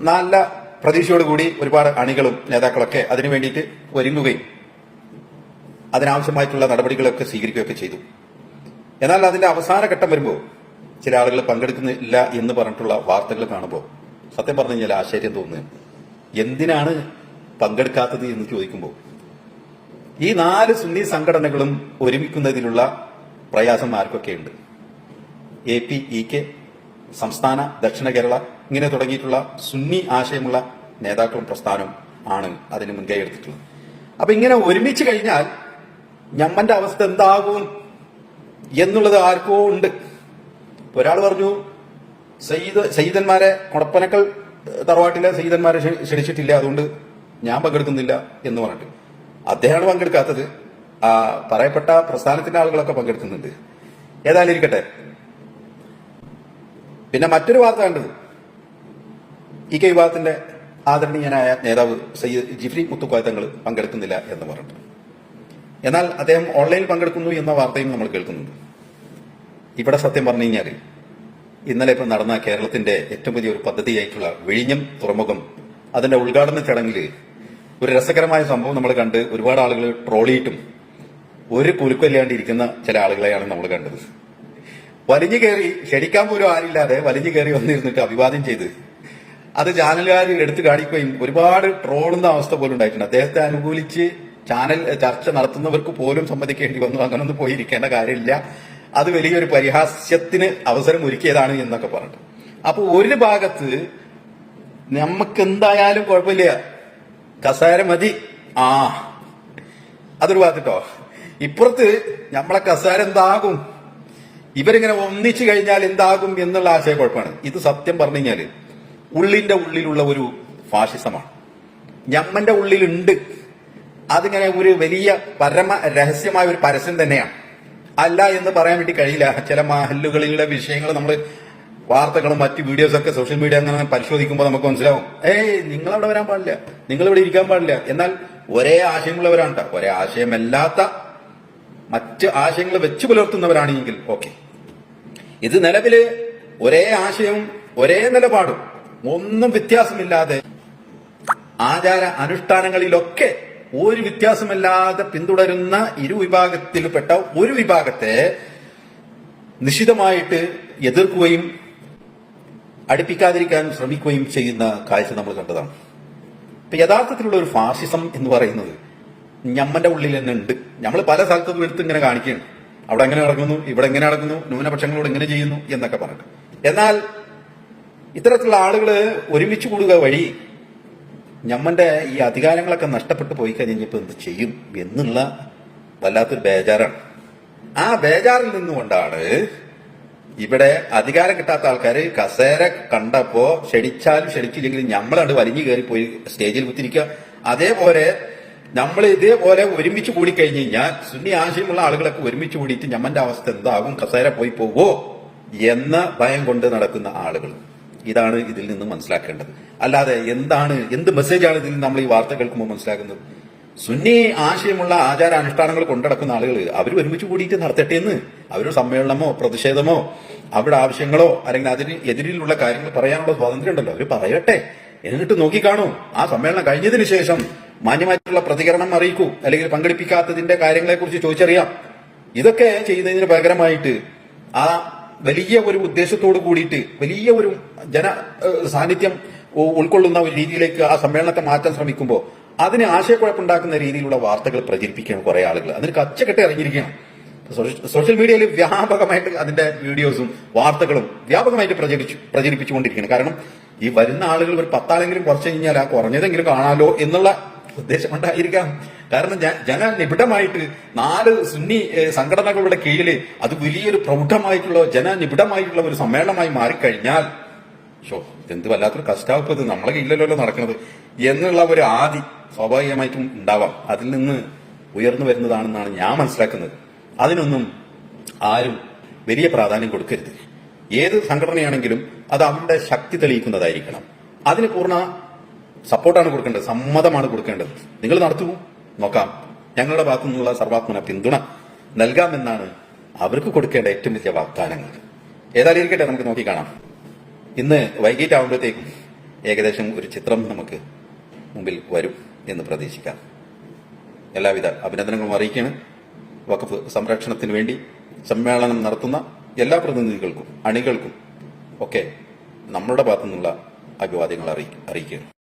നല്ല പ്രതീക്ഷയോടുകൂടി ഒരുപാട് അണികളും നേതാക്കളൊക്കെ അതിനു വേണ്ടിയിട്ട് ഒരുങ്ങുകയും അതിനാവശ്യമായിട്ടുള്ള നടപടികളൊക്കെ സ്വീകരിക്കുകയൊക്കെ ചെയ്തു. എന്നാൽ അതിന്റെ അവസാന ഘട്ടം വരുമ്പോൾ ചില ആളുകൾ പങ്കെടുക്കുന്നില്ല എന്ന് പറഞ്ഞിട്ടുള്ള വാർത്തകൾ കാണുമ്പോൾ സത്യം പറഞ്ഞു കഴിഞ്ഞാൽ ആശ്ചര്യം തോന്നുന്നു. എന്തിനാണ് പങ്കെടുക്കാത്തത് എന്ന് ചോദിക്കുമ്പോൾ ഈ 4 സുന്നി സംഘടനകളും ഒരുമിക്കുന്നതിലുള്ള പ്രയാസം ആർക്കൊക്കെയുണ്ട്? APEK, സംസ്ഥാന, ദക്ഷിണ കേരള, ഇങ്ങനെ തുടങ്ങിയിട്ടുള്ള സുന്നി ആശയമുള്ള നേതാക്കളും പ്രസ്ഥാനവും ആണ് അതിന് മുൻകൈ എടുത്തിട്ടുള്ളത്. അപ്പൊ ഇങ്ങനെ ഒരുമിച്ച് കഴിഞ്ഞാൽ ഞമ്മന്റെ അവസ്ഥ എന്താകും എന്നുള്ളത് ആർക്കോ ഉണ്ട്. ഒരാൾ പറഞ്ഞു സയ്യിദന്മാരെ കൊടപ്പനക്കൽ തറവാട്ടിലെ സയ്യിദന്മാരെ ക്ഷണിച്ചിട്ടില്ല, അതുകൊണ്ട് ഞാൻ പങ്കെടുക്കുന്നില്ല എന്ന് പറഞ്ഞിട്ട്. അദ്ദേഹമാണ് പങ്കെടുക്കാത്തത്. പറയപ്പെട്ട പ്രസ്ഥാനത്തിന്റെ ആളുകളൊക്കെ പങ്കെടുക്കുന്നുണ്ട്. ഏതായാലും ഇരിക്കട്ടെ. പിന്നെ മറ്റൊരു വാർത്ത കണ്ടത് EK വിഭാഗത്തിന്റെ ആദരണീയനായ നേതാവ് സയ്യിദ് ജിഫ്രി മുത്തുക്കോയ തങ്ങൾ പങ്കെടുക്കുന്നില്ല എന്ന് പറഞ്ഞിട്ട്. എന്നാൽ അദ്ദേഹം ഓൺലൈനിൽ പങ്കെടുക്കുന്നു എന്ന വാർത്തയും നമ്മൾ കേൾക്കുന്നുണ്ട്. ഇവിടെ സത്യം പറഞ്ഞു കഴിഞ്ഞാൽ ഇന്നലെ ഇപ്പം നടന്ന കേരളത്തിന്റെ ഏറ്റവും വലിയ ഒരു പദ്ധതിയായിട്ടുള്ള വിഴിഞ്ഞം തുറമുഖം അതിന്റെ ഉദ്ഘാടന ചടങ്ങിൽ ഒരു രസകരമായ സംഭവം നമ്മൾ കണ്ട് ഒരുപാട് ആളുകൾ ട്രോളിയിട്ടും ഒരു കുലുക്കല്ലാണ്ടിരിക്കുന്ന ചില ആളുകളെയാണ് നമ്മൾ കണ്ടത്. വലിഞ്ഞു കയറി ക്ഷണിക്കാൻ പോലും ആരില്ലാതെ വലിഞ്ഞു കയറി വന്നിരുന്നിട്ട് അഭിവാദ്യം ചെയ്ത് അത് ചാനലുകാർ എടുത്തു കാണിക്കുകയും ഒരുപാട് ട്രോളുന്ന അവസ്ഥ പോലും ഉണ്ടായിട്ടുണ്ട്. അദ്ദേഹത്തെ അനുകൂലിച്ച് ചാനൽ ചർച്ച നടത്തുന്നവർക്ക് പോലും സമ്മതിക്കേണ്ടി വന്നു. അങ്ങനൊന്നും പോയിരിക്കേണ്ട കാര്യമില്ല, അത് വലിയൊരു പരിഹാസ്യത്തിന് അവസരം ഒരുക്കിയതാണ് എന്നൊക്കെ പറഞ്ഞിട്ട്. അപ്പൊ ഒരു ഭാഗത്ത് നമുക്ക് എന്തായാലും കുഴപ്പമില്ല, കസേര മതി, അതൊരു ഭാഗത്തിട്ടോ. ഇപ്പുറത്ത് നമ്മളെ കസേര എന്താകും, ഇവരിങ്ങനെ ഒന്നിച്ചു കഴിഞ്ഞാൽ എന്താകും എന്നുള്ള ആശയക്കുഴപ്പമാണ്. ഇത് സത്യം പറഞ്ഞു കഴിഞ്ഞാല് ഉള്ളിന്റെ ഉള്ളിലുള്ള ഒരു ഫാഷിസമാണ്. ഞമ്മന്റെ ഉള്ളിലുണ്ട്. അതിങ്ങനെ ഒരു വലിയ പരമ രഹസ്യമായ ഒരു പരസ്യം തന്നെയാണ്. അല്ല എന്ന് പറയാൻ വേണ്ടി കഴിയില്ല. ചില മഹല്ലുകളിലെ വിഷയങ്ങൾ നമ്മൾ വാർത്തകളും മറ്റ് വീഡിയോസൊക്കെ സോഷ്യൽ മീഡിയ അങ്ങനെ പരിശോധിക്കുമ്പോൾ നമുക്ക് മനസ്സിലാവും, നിങ്ങളവിടെ വരാൻ പാടില്ല, നിങ്ങളിവിടെ ഇരിക്കാൻ പാടില്ല. എന്നാൽ ഒരേ ആശയമുള്ളവരാണ് കേട്ടോ. ഒരേ ആശയമല്ലാത്ത മറ്റ് ആശയങ്ങൾ വെച്ച് പുലർത്തുന്നവരാണെങ്കിൽ ഓക്കെ. ഇത് നിലവില് ഒരേ ആശയവും ഒരേ നിലപാടും ഒന്നും വ്യത്യാസമില്ലാതെ ആചാര അനുഷ്ഠാനങ്ങളിലൊക്കെ ഒരു വ്യത്യാസമില്ലാതെ പിന്തുടരുന്ന ഇരുവിഭാഗത്തിൽപ്പെട്ട ഒരു വിഭാഗത്തെ നിശിതമായിട്ട് എതിർക്കുകയും അടുപ്പിക്കാതിരിക്കാൻ ശ്രമിക്കുകയും ചെയ്യുന്ന കാഴ്ച നമ്മൾ കണ്ടതാണ്. ഇപ്പൊ യഥാർത്ഥത്തിലുള്ള ഒരു ഫാസിസം എന്ന് പറയുന്നത് ഞമ്മന്റെ ഉള്ളിൽ തന്നെ ഉണ്ട്. നമ്മൾ പല സ്ഥലത്തും എടുത്ത് ഇങ്ങനെ കാണിക്കുകയാണ്, അവിടെ എങ്ങനെ നടക്കുന്നു, ഇവിടെ എങ്ങനെ നടക്കുന്നു, ന്യൂനപക്ഷങ്ങളോട് എങ്ങനെ ചെയ്യുന്നു എന്നൊക്കെ പറഞ്ഞിട്ട്. എന്നാൽ ഇത്തരത്തിലുള്ള ആളുകൾ ഒരുമിച്ച് കൂടുക വഴി ഞമ്മന്റെ ഈ അധികാരങ്ങളൊക്കെ നഷ്ടപ്പെട്ടു പോയി കഴിഞ്ഞപ്പോൾ എന്ത് ചെയ്യും എന്നുള്ള വല്ലാത്തൊരു ബേജാറാണ്. ആ ബേജാറിൽ നിന്നുകൊണ്ടാണ് ഇവിടെ അധികാരം കിട്ടാത്ത ആൾക്കാർ കസേര കണ്ടപ്പോ ക്ഷണിച്ചാലും ക്ഷണിച്ചില്ലെങ്കിലും ഞമ്മളാണ്ട് വലിഞ്ഞു കയറിപ്പോയി സ്റ്റേജിൽ കുത്തിരിക്കുക. അതേപോലെ നമ്മൾ ഇതേപോലെ ഒരുമിച്ച് കൂടിക്കഴിഞ്ഞു കഴിഞ്ഞാൽ സുന്നി ആശയമുള്ള ആളുകളൊക്കെ ഒരുമിച്ച് കൂടിയിട്ട് ഞമ്മന്റെ അവസ്ഥ എന്താകും, കസേര പോയി പോവോ എന്ന ഭയം കൊണ്ട് നടക്കുന്ന ആളുകൾ. ഇതാണ് ഇതിൽ നിന്ന് മനസ്സിലാക്കേണ്ടത്. അല്ലാതെ എന്ത് മെസ്സേജാണ് ഇതിൽ നമ്മൾ ഈ വാർത്ത കേൾക്കുമ്പോൾ മനസ്സിലാക്കുന്നത്? സുന്നി ആശയമുള്ള ആചാരാനുഷ്ഠാനങ്ങൾ കൊണ്ടുനടക്കുന്ന ആളുകൾ അവർ ഒരുമിച്ച് കൂടിയിട്ട് നടത്തട്ടെ എന്ന്. അവരൊരു സമ്മേളനമോ പ്രതിഷേധമോ അവരുടെ ആവശ്യങ്ങളോ അല്ലെങ്കിൽ അതിന് എതിരിലുള്ള കാര്യങ്ങൾ പറയാനുള്ള സ്വാതന്ത്ര്യം ഉണ്ടല്ലോ, അവർ പറയട്ടെ. എന്നിട്ട് നോക്കിക്കാണൂ, ആ സമ്മേളനം കഴിഞ്ഞതിന് ശേഷം മാന്യമായിട്ടുള്ള പ്രതികരണം അറിയിക്കൂ, അല്ലെങ്കിൽ പങ്കെടുപ്പിക്കാത്തതിന്റെ കാര്യങ്ങളെക്കുറിച്ച് ചോദിച്ചറിയാം. ഇതൊക്കെ ചെയ്യുന്നതിന് പകരമായിട്ട് ആ വലിയ ഒരു ഉദ്ദേശത്തോട് കൂടിയിട്ട് വലിയ ഒരു ജന സാന്നിധ്യം ഉൾക്കൊള്ളുന്ന ഒരു രീതിയിലേക്ക് ആ സമ്മേളനത്തെ മാറ്റാൻ ശ്രമിക്കുമ്പോൾ അതിന് ആശയക്കുഴപ്പമുണ്ടാക്കുന്ന രീതിയിലുള്ള വാർത്തകൾ പ്രചരിപ്പിക്കണം കുറെ ആളുകൾ. അതിന് കച്ചകെട്ട് ഇറങ്ങിയിരിക്കണം. സോഷ്യൽ മീഡിയയിൽ വ്യാപകമായിട്ട് അതിന്റെ വീഡിയോസും വാർത്തകളും വ്യാപകമായിട്ട് പ്രചരിപ്പിച്ചുകൊണ്ടിരിക്കണം. കാരണം ഈ വരുന്ന ആളുകൾ ഒരു 10 ആളെങ്കിലും കുറച്ച് കഴിഞ്ഞാൽ ആ കുറഞ്ഞതെങ്കിലും കാണാലോ എന്നുള്ള ഉദ്ദേശം ഉണ്ടായിരിക്കാം. കാരണം ജനനിബിഡമായിട്ട് 4 സുന്നി സംഘടനകളുടെ കീഴിൽ അത് വലിയൊരു പ്രൗഢമായിട്ടുള്ള ജനനിബിഡമായിട്ടുള്ള ഒരു സമ്മേളനമായി മാറിക്കഴിഞ്ഞാൽ എന്ത് വല്ലാത്തൊരു കഷ്ടാവപ്പത് നമ്മളെ കീഴിലല്ലോ നടക്കുന്നത് എന്നുള്ള ഒരു ആദി സ്വാഭാവികമായിട്ടും ഉണ്ടാവാം. അതിൽ നിന്ന് ഉയർന്നു വരുന്നതാണെന്നാണ് ഞാൻ മനസ്സിലാക്കുന്നത്. അതിനൊന്നും ആരും വലിയ പ്രാധാന്യം കൊടുക്കരുത്. ഏത് സംഘടനയാണെങ്കിലും അത് അവരുടെ ശക്തി തെളിയിക്കുന്നതായിരിക്കണം. അതിന് പൂർണ്ണ സപ്പോർട്ടാണ് കൊടുക്കേണ്ടത്, സമ്മതമാണ് കൊടുക്കേണ്ടത്. നിങ്ങൾ നടത്തൂ, നോക്കാം, ഞങ്ങളുടെ ഭാഗത്തു നിന്നുള്ള സർവാത്മന പിന്തുണ നൽകാമെന്നാണ് അവർക്ക് കൊടുക്കേണ്ട ഏറ്റവും വലിയ വാഗ്ദാനങ്ങൾ. ഏതായാലും ഇരിക്കട്ടെ, നമുക്ക് നോക്കിക്കാണാം. ഇന്ന് വൈകിട്ടാവുമ്പോഴത്തേക്കും ഏകദേശം ഒരു ചിത്രം നമുക്ക് മുമ്പിൽ വരും എന്ന് പ്രതീക്ഷിക്കാം. എല്ലാവിധ അഭിനന്ദനങ്ങളും അറിയിക്കുകയാണ്. വഖഫ് സംരക്ഷണത്തിന് വേണ്ടി സമ്മേളനം നടത്തുന്ന എല്ലാ പ്രതിനിധികൾക്കും അണികൾക്കും ഒക്കെ നമ്മുടെ ഭാഗത്തു നിന്നുള്ള അഭിവാദ്യങ്ങൾ അറിയിക്കുകയാണ്.